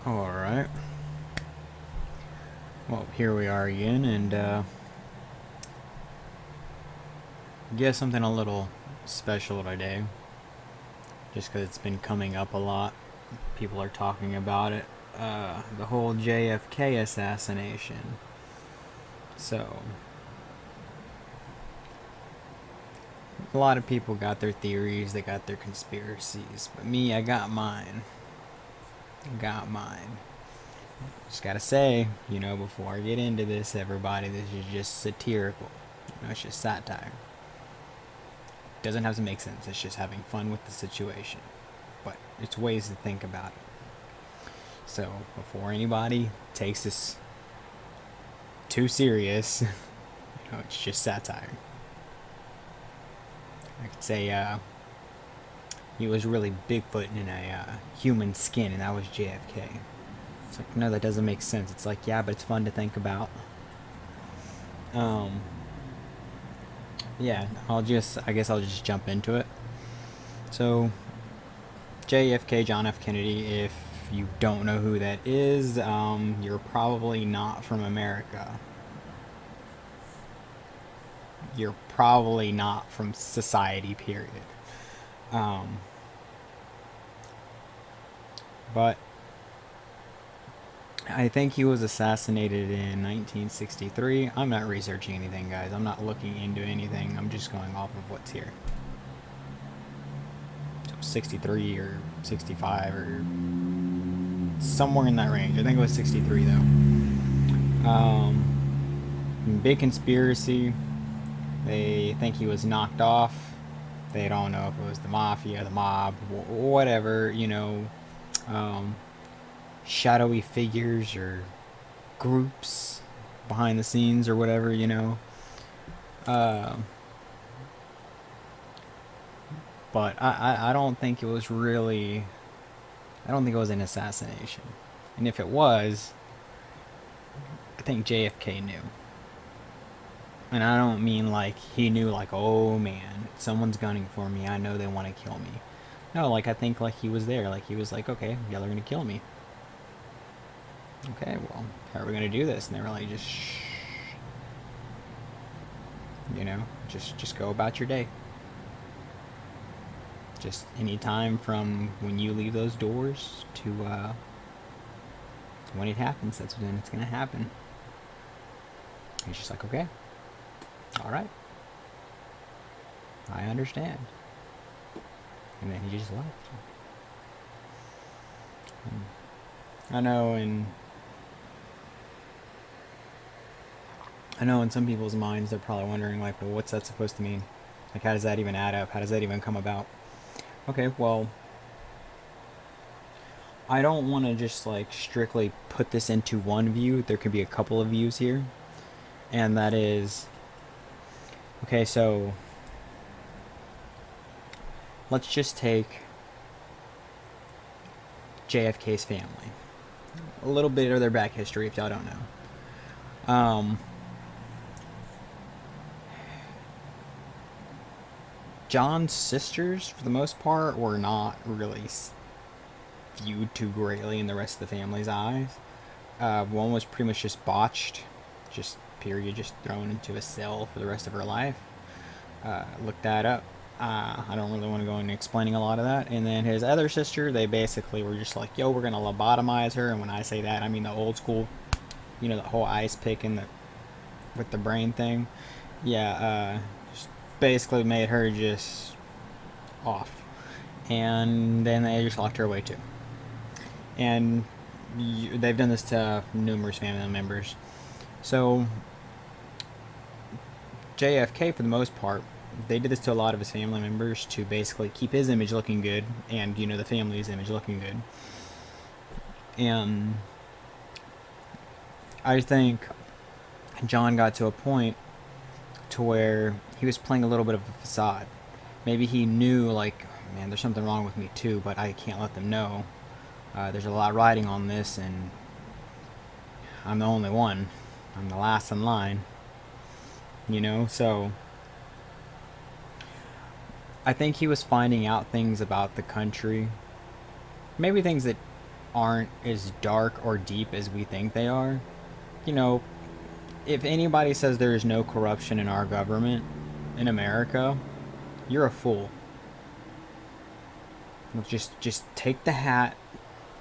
Alright. Well, here we are again, and guess something a little special today. Just because it's been coming up a lot. People are talking about it. The whole JFK assassination. So, a lot of people got their theories, they got their conspiracies. But me, I got mine. Just gotta say, before I get into this, everybody, this is just satirical. It's just satire. Doesn't have to make sense, it's just having fun with the situation. But it's ways to think about it. So, before anybody takes this too serious, it's just satire. I could say he was really Bigfoot in a human skin, and that was JFK. It's like, no, that doesn't make sense. It's like, yeah, but it's fun to think about. Um, yeah, I guess I'll just jump into it. So, JFK, John F. Kennedy, if you don't know who that is, you're probably not from America. You're probably not from society, period. Um, but I think he was assassinated in 1963. I'm not researching anything, guys. I'm not looking into anything. I'm just going off of what's here. So 63 or 65 or somewhere in that range. I think it was 63 though. Big conspiracy. They think he was knocked off. They don't know if it was the mafia, the mob, whatever, um, shadowy figures or groups behind the scenes or whatever. Uh, but I don't think it was really. I don't think it was an assassination. And if it was, I think JFK knew. And I don't mean like he knew, like, oh man, someone's gunning for me. I know they want to kill me. No, like, I think like he was there. Like, he was like, okay, yeah, they're going to kill me. Okay, well, how are we going to do this? And they were like, just shh. Just go about your day. Just any time from when you leave those doors to when it happens, that's when it's going to happen. He's just like, okay, all right, I understand. And then he just left. I know, and I know in some people's minds they're probably wondering, like, well, what's that supposed to mean? Like, how does that even add up? How does that even come about? Okay, well, I don't want to just like strictly put this into one view. There could be a couple of views here, and that is, okay, so let's just take JFK's family. A little bit of their back history, if y'all don't know. John's sisters, for the most part, were not really viewed too greatly in the rest of the family's eyes. One was pretty much just botched, just period, just thrown into a cell for the rest of her life. Look that up. I don't really want to go into explaining a lot of that. And then his other sister, they basically were just like, yo, we're going to lobotomize her. And when I say that, I mean the old school, the whole ice pick and with the brain thing. Yeah, just basically made her just off. And then they just locked her away too. And they've done this to numerous family members. So JFK, for the most part, they did this to a lot of his family members to basically keep his image looking good and, the family's image looking good. And I think John got to a point to where he was playing a little bit of a facade. Maybe he knew, like, man, there's something wrong with me too, but I can't let them know. There's a lot riding on this, and I'm the only one. I'm the last in line. So I think he was finding out things about the country. Maybe things that aren't as dark or deep as we think they are. You know, if anybody says there is no corruption in our government in America, you're a fool. Just take the hat,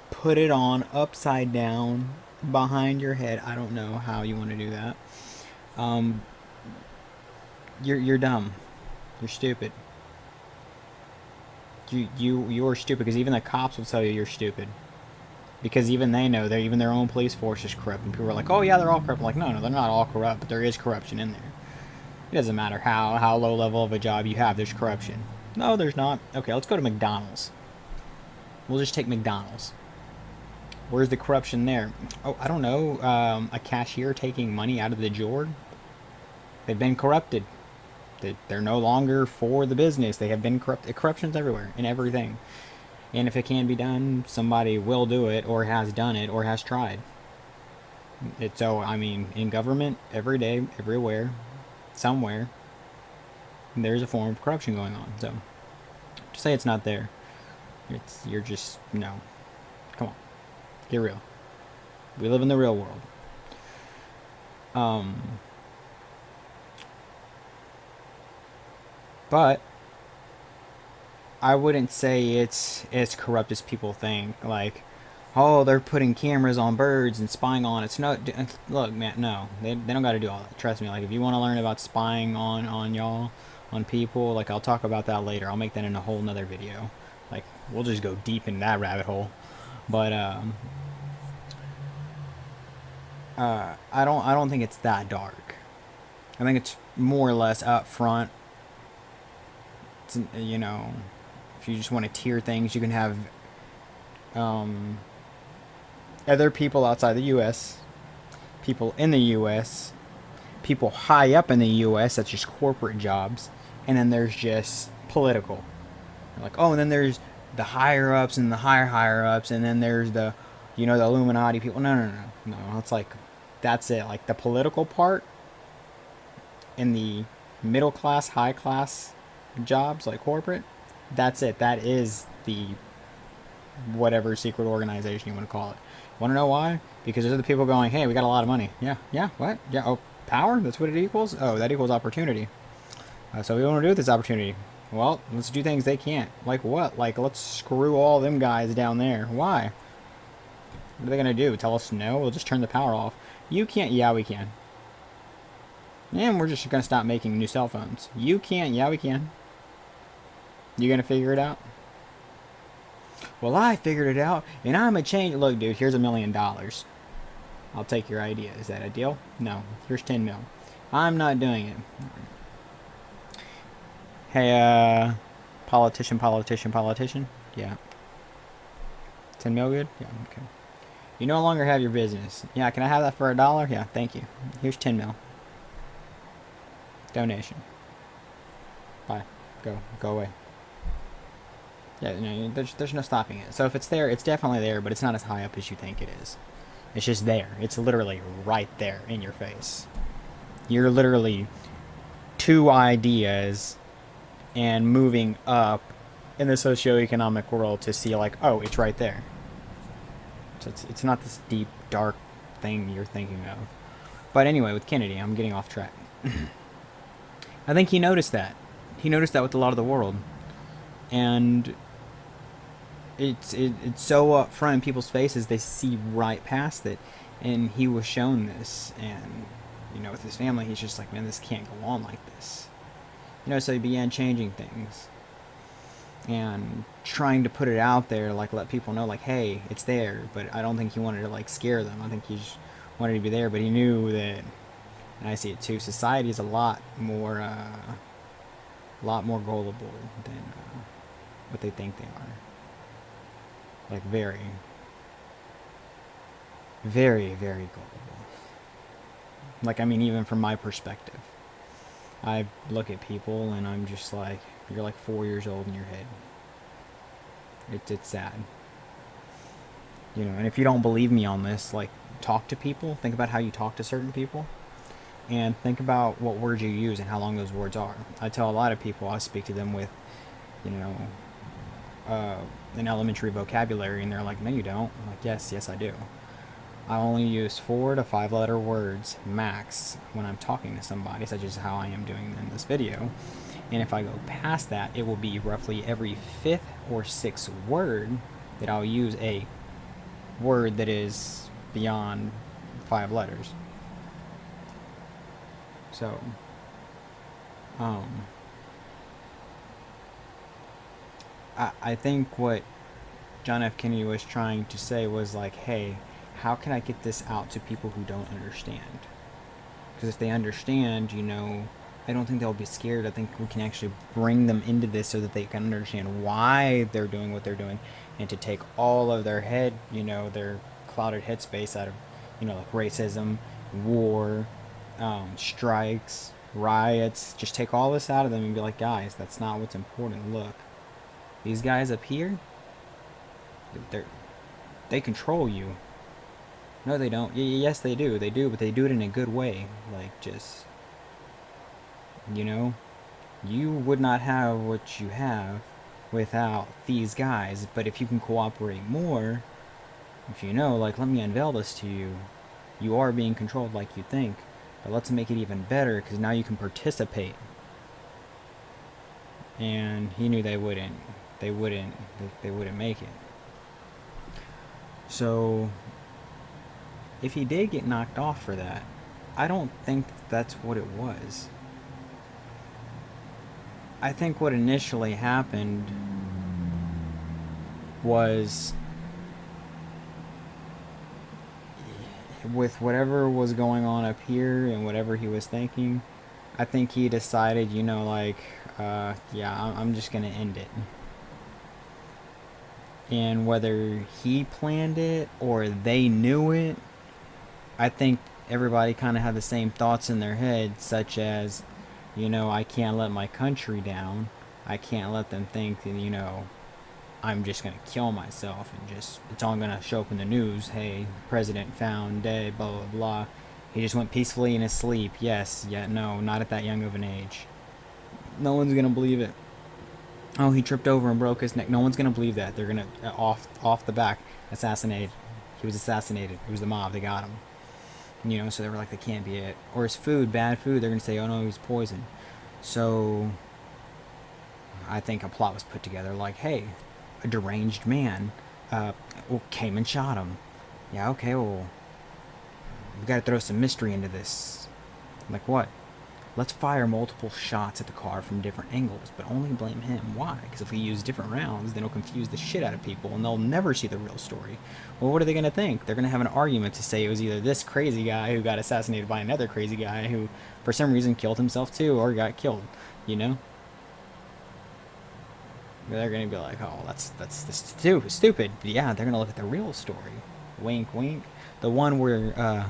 put it on upside down behind your head. I don't know how you want to do that. Um, you're dumb. You're stupid. You're stupid because even the cops will tell you you're stupid. Because even they know, even their own police force is corrupt, and people are like, "Oh yeah, they're all corrupt." I'm like, no, they're not all corrupt, but there is corruption in there. It doesn't matter how low level of a job you have, there's corruption. No, there's not. Okay, let's go to McDonald's. We'll just take McDonald's. Where's the corruption there? Oh, I don't know. A cashier taking money out of the drawer. They've been corrupted. They're no longer for the business. They have been corrupt. Corruption's everywhere in everything. And if it can be done, somebody will do it, or has done it, or has tried. So, I mean, in government, every day, everywhere, somewhere, there's a form of corruption going on. So, to say it's not there, you're just, no. Come on. Get real. We live in the real world. But I wouldn't say it's as corrupt as people think. Like, oh, they're putting cameras on birds and spying on it. It's no, look, man, no, they don't got to do all that. Trust me. Like, if you want to learn about spying on y'all, on people, like, I'll talk about that later. I'll make that in a whole nother video. Like, we'll just go deep in that rabbit hole. But I don't think it's that dark. I think it's more or less up front. It's, you know, if you just want to tier things, you can have other people outside the U.S., people in the U.S., people high up in the U.S. That's just corporate jobs, and then there's just political. Like, oh, and then there's the higher ups and the higher ups, and then there's the, the Illuminati people. No. It's like, that's it. Like, the political part in the middle class, high class jobs, like corporate, that's it. That is the whatever secret organization you want to call it. Want to know why? Because those are the people going, hey, we got a lot of money. Yeah, what? Yeah, oh, power? That's what it equals? Oh, that equals opportunity. So we want to do with this opportunity. Well, let's do things they can't. Like what? Like, let's screw all them guys down there. Why? What are they going to do? Tell us no? We'll just turn the power off. You can't. Yeah, we can. And we're just going to stop making new cell phones. You can't. Yeah, we can. You going to figure it out? Well, I figured it out, and I'm a change. Look, dude, here's $1 million. I'll take your idea. Is that a deal? No. Here's 10 mil. I'm not doing it. Hey, politician. Yeah. 10 mil good? Yeah, okay. You no longer have your business. Yeah, can I have that for $1? Yeah, thank you. Here's 10 mil. Donation. Bye. Go away. Yeah, there's no stopping it. So if it's there, it's definitely there, but it's not as high up as you think it is. It's just there. It's literally right there in your face. You're literally 2 ideas and moving up in the socioeconomic world to see, like, oh, it's right there. So it's not this deep, dark thing you're thinking of. But anyway, with Kennedy, I'm getting off track. I think he noticed that. He noticed that with a lot of the world. And it's so up front in people's faces, they see right past it. And he was shown this. And, with his family, he's just like, man, this can't go on like this. So he began changing things. And trying to put it out there, like, let people know, like, hey, it's there. But I don't think he wanted to, like, scare them. I think he just wanted to be there. But he knew that, and I see it too, society is a lot more gullible than what they think they are. Like, very, very, very gullible. Like, I mean, even from my perspective, I look at people and I'm just like, you're like 4 years old in your head. It's sad. And if you don't believe me on this, like, talk to people. Think about how you talk to certain people. And think about what words you use and how long those words are. I tell a lot of people, I speak to them with, an elementary vocabulary, and they're like, no, you don't. I'm like, yes, I do. I only use 4 to 5 letter words max when I'm talking to somebody, such as how I am doing in this video. And if I go past that, it will be roughly every fifth or sixth word that I'll use a word that is beyond 5 letters. So, um, I think what John F. Kennedy was trying to say was like, hey, how can I get this out to people who don't understand? Because if they understand, I don't think they'll be scared. I think we can actually bring them into this so that they can understand why they're doing what they're doing, and to take all of their their clouded headspace out of, like racism, war, strikes, riots. Just take all this out of them and be like, guys, that's not what's important. Look, these guys up here, they control you. No, they don't. Yes, they do. They do, but they do it in a good way. Like, just, you would not have what you have without these guys. But if you can cooperate more, if like, let me unveil this to you. You are being controlled like you think, but let's make it even better because now you can participate. And he knew they wouldn't. They wouldn't make it. So, if he did get knocked off for that, I don't think that's what it was. I think what initially happened was, with whatever was going on up here and whatever he was thinking, I think he decided, I'm just going to end it. And whether he planned it or they knew it, I think everybody kind of had the same thoughts in their head, such as, I can't let my country down. I can't let them think that, I'm just going to kill myself and it's all going to show up in the news. Hey, president found dead, blah, blah, blah. He just went peacefully in his sleep. Yes, no, not at that young of an age. No one's going to believe it. Oh, he tripped over and broke his neck. No one's going to believe that. They're going to, off the back, assassinated. He was assassinated. It was the mob. They got him. So they were like, that can't be it. Or his food, bad food, they're going to say, oh no, he's poisoned. So I think a plot was put together like, hey, a deranged man came and shot him. Yeah, okay, well, we got to throw some mystery into this. Like what? Let's fire multiple shots at the car from different angles, but only blame him. Why? Because if we use different rounds, then it'll confuse the shit out of people, and they'll never see the real story. Well, what are they going to think? They're going to have an argument to say it was either this crazy guy who got assassinated by another crazy guy who, for some reason, killed himself too, or got killed, They're going to be like, oh, that's stupid. But yeah, they're going to look at the real story. Wink, wink. The one where,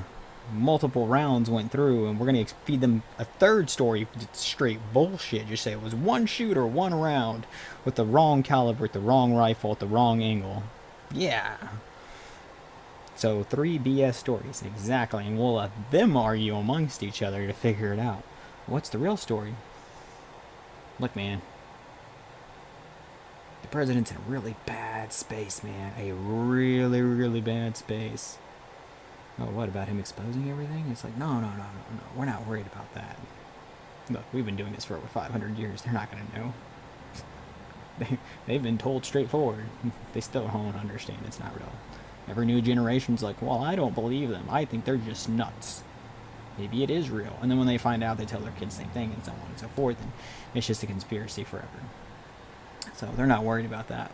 multiple rounds went through, and we're going to feed them a third story. Straight bullshit. Just say it was one shooter, one round, with the wrong caliber, at the wrong rifle, at the wrong angle. Yeah. So 3 BS stories, exactly, and we'll let them argue amongst each other to figure it out. What's the real story? Look, man, the president's in a really bad space, man. A really, really bad space. Oh, what about him exposing everything? It's like, no. We're not worried about that. Look, we've been doing this for over 500 years. They're not going to know. They've been told straightforward. They still don't understand it's not real. Every new generation's like, well, I don't believe them. I think they're just nuts. Maybe it is real. And then when they find out, they tell their kids the same thing, and so on and so forth. And it's just a conspiracy forever. So they're not worried about that.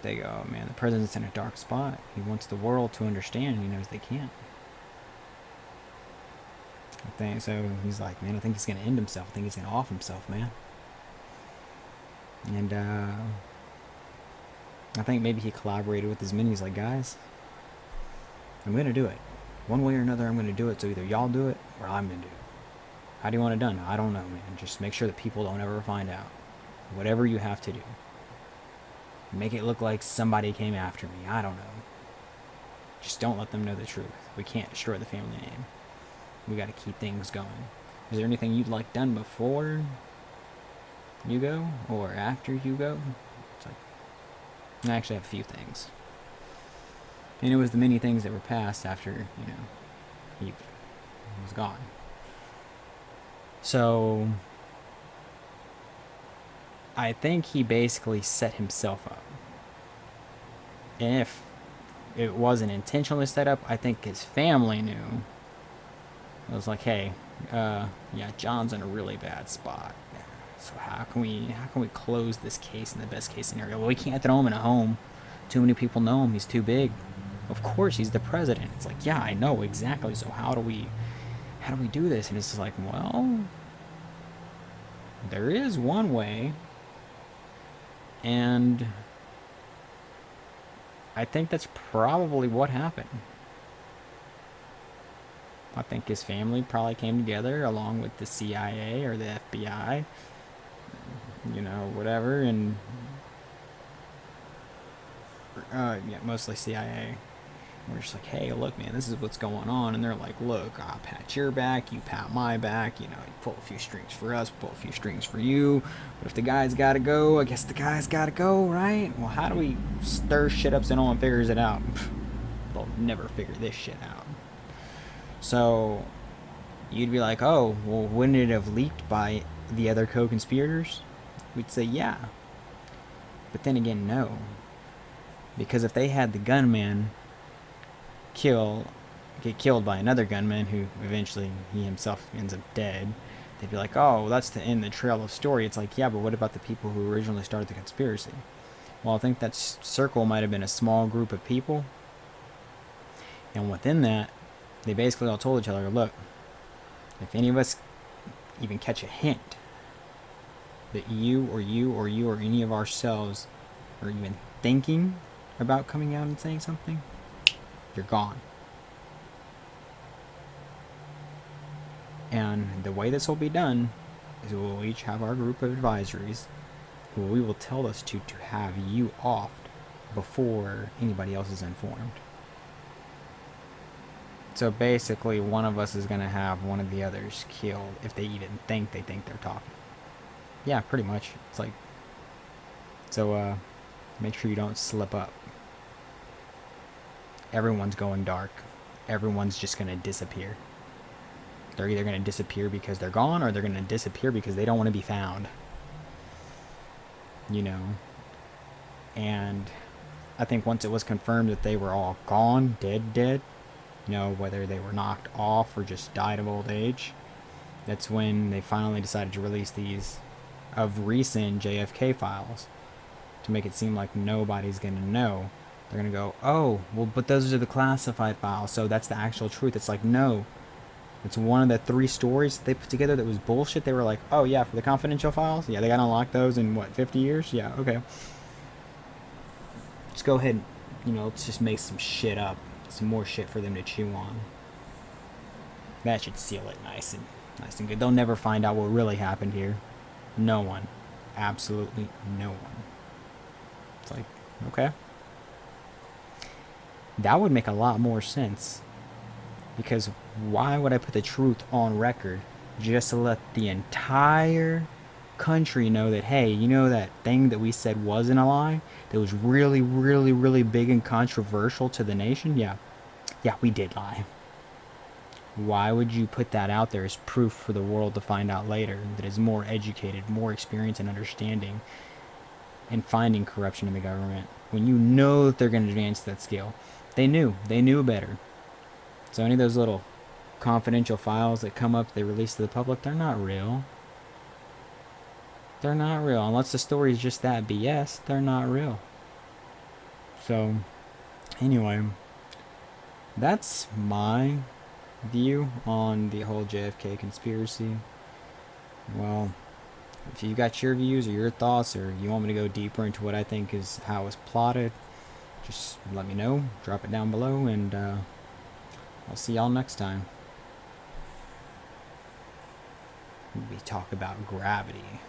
They go, oh, man, the president's in a dark spot. He wants the world to understand, and he knows they can't. So he's like, man, I think he's going to end himself. I think he's going to off himself, man. And I think maybe he collaborated with his minis, like, guys, I'm going to do it. One way or another, I'm going to do it. So either y'all do it or I'm going to do it. How do you want it done? I don't know, man. Just make sure that people don't ever find out. Whatever you have to do. Make it look like somebody came after me. I don't know. Just don't let them know the truth. We can't destroy the family name. We got to keep things going. Is there anything you'd like done before you go? Or after you go? I actually have a few things. And it was the many things that were passed after, you know, he was gone. So I think he basically set himself up. And if it wasn't intentionally set up, I think his family knew. It was like, hey, yeah, John's in a really bad spot. So how can we close this case in the best case scenario? Well, we can't throw him in a home. Too many people know him. He's too big. Of course, he's the president. It's like, yeah, I know exactly. So how do we do this? And it's just like, well, there is one way, and I think that's probably what happened. I think his family probably came together along with the CIA or the FBI, you know, whatever, and yeah, mostly CIA. We're just like, hey, look, man, this is what's going on. And they're like, look, I'll pat your back, you pat my back, you know, you pull a few strings for us, pull a few strings for you. But if the guy's got to go, I guess the guy's got to go, right? Well, how do we stir shit up so no one figures it out? They'll never figure this shit out. So you'd be like, oh, well, wouldn't it have leaked by the other co-conspirators? We'd say, yeah. But then again, no. Because if they had the gunman get killed by another gunman who eventually he himself ends up dead, they'd be like, oh, well, that's the end of the trail of story. It's like, yeah, but what about the people who originally started the conspiracy? Well, I think that circle might have been a small group of people, and within that, they basically all told each other, look, if any of us even catch a hint that you or any of ourselves are even thinking about coming out and saying something, you're gone. And the way this will be done is we'll each have our group of advisories who we will tell us to have you offed before anybody else is informed. So basically, one of us is going to have one of the others killed if they even think they're talking. Yeah, pretty much. It's like, so make sure you don't slip up. Everyone's going dark. Everyone's just going to disappear. They're either going to disappear because they're gone, or they're going to disappear because they don't want to be found. You know? And I think once it was confirmed that they were all gone, dead, you know, whether they were knocked off or just died of old age, that's when they finally decided to release these of recent JFK files to make it seem like nobody's going to know. They're going to go, oh, well, but those are the classified files, so that's the actual truth. It's like, no. It's one of the 3 stories they put together that was bullshit. They were like, oh, yeah, for the confidential files? Yeah, they got to unlock those in, 50 years? Yeah, okay. Just go ahead and, you know, let's just make some shit up. Some more shit for them to chew on. That should seal it nice and good. They'll never find out what really happened here. No one. Absolutely no one. It's like, okay. That would make a lot more sense. Because why would I put the truth on record just to let the entire country know that, hey, you know that thing that we said wasn't a lie? That was really, really, really big and controversial to the nation? Yeah, we did lie. Why would you put that out there as proof for the world to find out later that is more educated, more experienced and understanding and finding corruption in the government when you know that they're going to advance that scale? They knew better. So any of those little confidential files that come up, they release to the public, they're not real. They're not real. Unless the story is just that BS, they're not real. So, anyway, that's my view on the whole JFK conspiracy. Well, if you got your views or your thoughts, or you want me to go deeper into what I think is how it was plotted, just let me know. Drop it down below, and I'll see y'all next time. We talk about gravity.